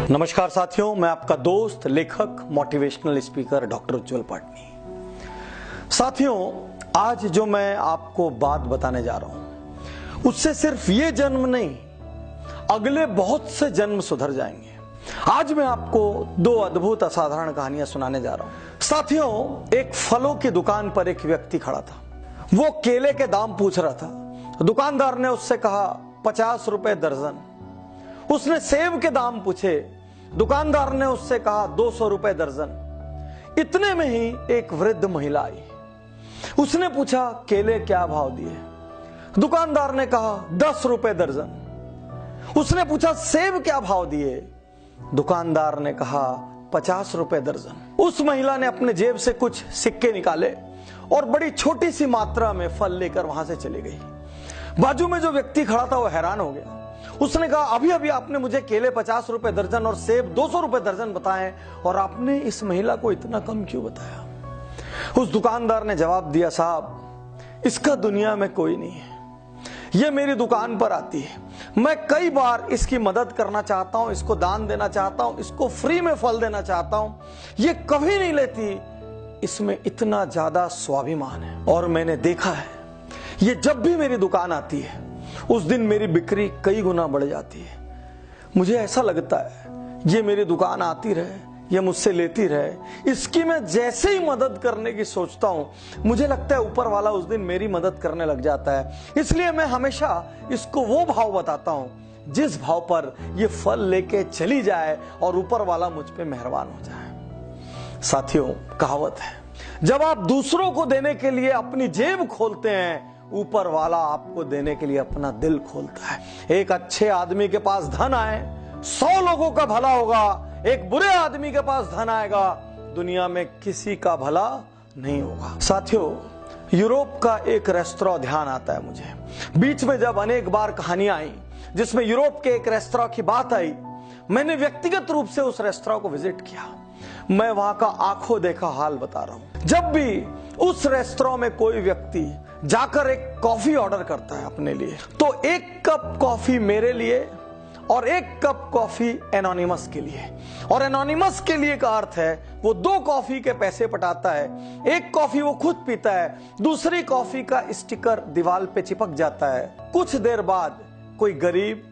नमस्कार साथियों, मैं आपका दोस्त लेखक मोटिवेशनल स्पीकर डॉक्टर उज्जवल पाटनी। साथियों, आज जो मैं आपको बात बताने जा रहा हूं उससे सिर्फ ये जन्म नहीं, अगले बहुत से जन्म सुधर जाएंगे। आज मैं आपको दो अद्भुत असाधारण कहानियां सुनाने जा रहा हूं। साथियों, एक फलों की दुकान पर एक व्यक्ति खड़ा था। वो केले के दाम पूछ रहा था। दुकानदार ने उससे कहा 50 रुपए दर्जन। उसने सेब के दाम पूछे। दुकानदार ने उससे कहा 200 रुपए दर्जन। इतने में ही एक वृद्ध महिला आई। उसने पूछा केले क्या भाव दिए। दुकानदार ने कहा 10 रुपए दर्जन। उसने पूछा सेब क्या भाव दिए। दुकानदार ने कहा 50 रुपए दर्जन। उस महिला ने अपने जेब से कुछ सिक्के निकाले और बड़ी छोटी सी मात्रा में फल लेकर वहां से चली गई। बाजू में जो व्यक्ति खड़ा था वो हैरान हो गया। उसने कहा अभी अभी आपने मुझे केले 50 रुपए दर्जन और सेब 200 रुपए दर्जन बताए और आपने इस महिला को इतना कम क्यों बताया। उस दुकानदार ने जवाब दिया, साहब इसका दुनिया में कोई नहीं है। ये मेरी दुकान पर आती है, मैं कई बार इसकी मदद करना चाहता हूं, इसको दान देना चाहता हूं, इसको फ्री में फल देना चाहता हूं। ये कभी नहीं लेती। इसमें इतना ज्यादा स्वाभिमान है और मैंने देखा है ये जब भी मेरी दुकान आती है उस दिन मेरी बिक्री कई गुना बढ़ जाती है। मुझे ऐसा लगता है ये मेरी दुकान आती रहे, ये मुझसे लेती रहे। इसकी मैं जैसे ही मदद करने की सोचता हूं मुझे लगता है ऊपर वाला उस दिन मेरी मदद करने लग जाता है। इसलिए मैं हमेशा इसको वो भाव बताता हूं जिस भाव पर ये फल लेके चली जाए और ऊपर वाला मुझ पे मेहरबान हो जाए। साथियों, कहावत है, जब आप दूसरों को देने के लिए अपनी जेब खोलते हैं, ऊपर वाला आपको देने के लिए अपना दिल खोलता है। एक अच्छे आदमी के पास धन आए 100 लोगों का भला होगा, एक बुरे आदमी के पास धन आएगा दुनिया में किसी का भला नहीं होगा। साथियों, यूरोप का एक रेस्तरां ध्यान आता है मुझे। बीच में जब अनेक बार कहानियां आई जिसमें यूरोप के एक रेस्तरां की बात आई, मैंने व्यक्तिगत रूप से उस रेस्तरां को विजिट किया। मैं वहां का आंखों देखा हाल बता रहा हूं। जब भी उस रेस्तरां में कोई व्यक्ति जाकर एक कॉफी ऑर्डर करता है अपने लिए, तो एक कप कॉफी मेरे लिए और एक कप कॉफी एनोनिमस के लिए। और एनोनिमस के लिए का अर्थ है वो 2 कॉफी के पैसे पटाता है। एक कॉफी वो खुद पीता है, दूसरी कॉफी का स्टिकर दीवार पे चिपक जाता है। कुछ देर बाद कोई गरीब,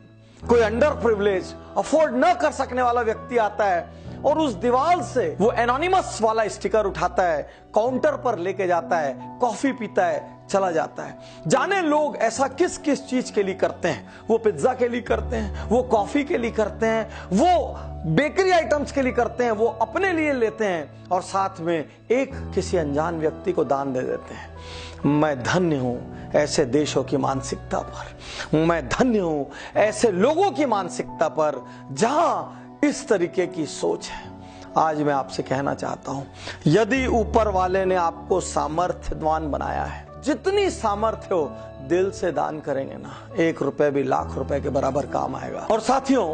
कोई अंडर प्रिविलेज, अफोर्ड न कर सकने वाला व्यक्ति आता है और उस दीवार से वो एनोनिमस वाला स्टिकर उठाता है, काउंटर पर लेके जाता है, कॉफी पीता है, चला जाता है। जाने लोग ऐसा किस किस चीज के लिए करते हैं। वो पिज्जा के लिए करते हैं, वो कॉफी के लिए करते हैं, वो बेकरी आइटम्स के लिए करते हैं, वो अपने लिए लेते हैं और साथ में एक किसी अनजान व्यक्ति को दान दे देते हैं। मैं धन्य हूं ऐसे देशों की मानसिकता पर, मैं धन्य हूं ऐसे लोगों की मानसिकता पर जहां इस तरीके की सोच है। आज मैं आपसे कहना चाहता हूं, यदि ऊपर वाले ने आपको सामर्थ्यवान बनाया है, जितनी सामर्थ्य हो दिल से दान करेंगे ना, 1 रुपए भी लाख रुपए के बराबर काम आएगा। और साथियों,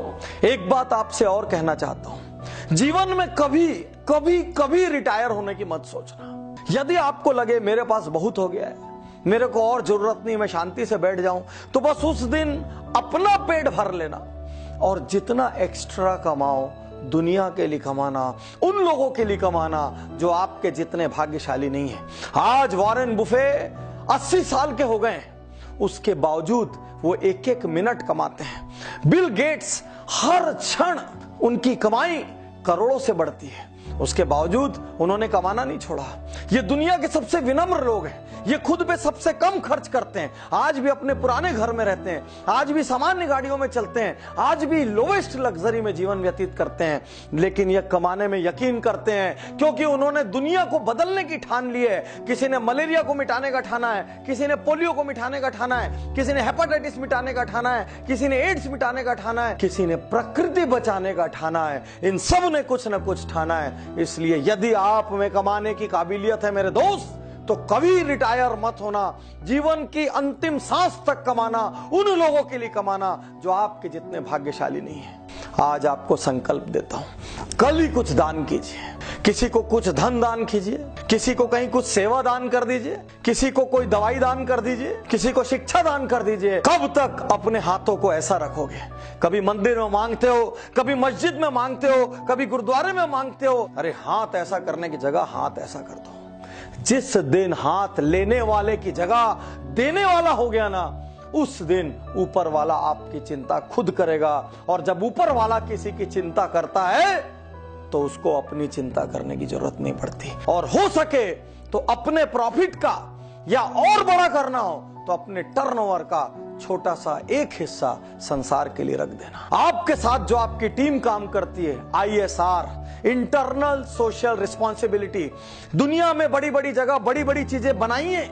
एक बात आपसे और कहना चाहता हूं, जीवन में कभी कभी कभी रिटायर होने की मत सोचना। यदि आपको लगे मेरे पास बहुत हो गया है, मेरे को और जरूरत नहीं, मैं शांति से बैठ जाऊं, तो बस उस दिन अपना पेट भर लेना और जितना एक्स्ट्रा कमाओ दुनिया के लिए कमाना, उन लोगों के लिए कमाना जो आपके जितने भाग्यशाली नहीं है। आज वॉरेन बुफे 80 साल के हो गए हैं, उसके बावजूद वो 1-1 मिनट कमाते हैं। बिल गेट्स हर क्षण उनकी कमाई करोड़ों से बढ़ती है, उसके बावजूद उन्होंने कमाना नहीं छोड़ा। ये दुनिया के सबसे विनम्र लोग हैं, ये खुद पे सबसे कम खर्च करते हैं, आज भी अपने पुराने घर में रहते हैं, आज भी सामान्य गाड़ियों में चलते हैं, आज भी लोवेस्ट लग्जरी में जीवन व्यतीत करते हैं, लेकिन ये कमाने में यकीन करते हैं क्योंकि उन्होंने दुनिया को बदलने की ठान ली है। किसी ने मलेरिया को मिटाने का ठाना है, किसी ने पोलियो को मिटाने का ठाना है, किसी ने हेपेटाइटिस मिटाने का ठाना है, किसी ने एड्स मिटाने का ठाना है, किसी ने प्रकृति बचाने का ठाना है। इन सब ने कुछ न कुछ ठाना है। इसलिए यदि आप में कमाने की काबिलियत है मेरे दोस्त, तो कभी रिटायर मत होना। जीवन की अंतिम सांस तक कमाना, उन लोगों के लिए कमाना जो आपके जितने भाग्यशाली नहीं है। आज आपको संकल्प देता हूं, कल ही कुछ दान कीजिए। किसी को कुछ धन दान कीजिए, किसी को कहीं कुछ सेवा दान कर दीजिए, किसी को कोई दवाई दान कर दीजिए, किसी को शिक्षा दान कर दीजिए। कब तक अपने हाथों को ऐसा रखोगे? कभी मंदिर में मांगते हो, कभी मस्जिद में मांगते हो, कभी गुरुद्वारे में मांगते हो। अरे हाथ ऐसा करने की जगह हाथ ऐसा कर दो। जिस दिन हाथ लेने वाले की जगह देने वाला हो गया ना, उस दिन ऊपर वाला आपकी चिंता खुद करेगा। और जब ऊपर वाला किसी की चिंता करता है तो उसको अपनी चिंता करने की जरूरत नहीं पड़ती। और हो सके तो अपने प्रॉफिट का या और बड़ा करना हो तो अपने टर्नओवर का छोटा सा एक हिस्सा संसार के लिए रख देना। आपके साथ जो आपकी टीम काम करती है, ISR, इंटरनल सोशल रिस्पॉन्सिबिलिटी, दुनिया में बड़ी बड़ी जगह बड़ी बड़ी चीजें बनाइए,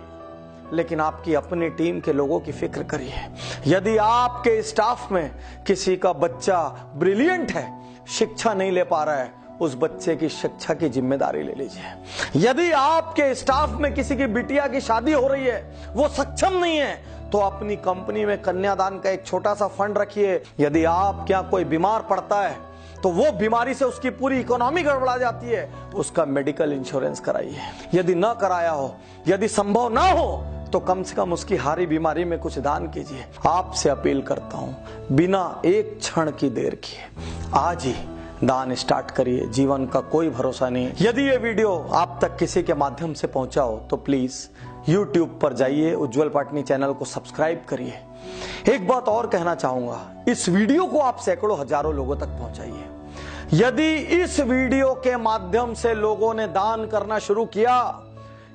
लेकिन आपकी अपनी टीम के लोगों की फिक्र करिए। यदि आपके स्टाफ में किसी का बच्चा ब्रिलियंट है, शिक्षा नहीं ले पा रहा है, उस बच्चे की शिक्षा की जिम्मेदारी ले लीजिए। यदि आपके स्टाफ में किसी की बिटिया की शादी हो रही है, वो सक्षम नहीं है, तो अपनी कंपनी में कन्यादान का एक छोटा सा फंड रखिए। यदि आपके यहाँ कोई बीमार पड़ता है तो वो बीमारी से उसकी पूरी इकोनॉमी गड़बड़ा जाती है, उसका मेडिकल इंश्योरेंस कराइए। यदि ना कराया हो, यदि संभव ना हो, तो कम से कम उसकी हारी बीमारी में कुछ दान कीजिए। आपसे अपील करता हूं, बिना एक क्षण की देर किए आज ही दान स्टार्ट करिए। जीवन का कोई भरोसा नहीं। यदि ये वीडियो आप तक किसी के माध्यम से पहुंचा हो तो प्लीज YouTube पर जाइए, उज्जवल पाटनी चैनल को सब्सक्राइब करिए। एक बात और कहना चाहूंगा, इस वीडियो को आप सैकड़ों हजारों लोगों तक पहुंचाइए। यदि इस वीडियो के माध्यम से लोगों ने दान करना शुरू किया,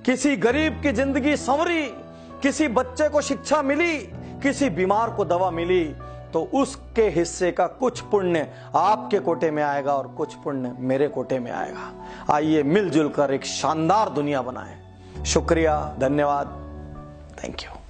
किसी गरीब की जिंदगी संवरी, किसी बच्चे को शिक्षा मिली, किसी बीमार को दवा मिली, तो उसके हिस्से का कुछ पुण्य आपके कोटे में आएगा और कुछ पुण्य मेरे कोटे में आएगा। आइए मिलजुल कर एक शानदार दुनिया बनाएं। शुक्रिया, धन्यवाद, थैंक यू।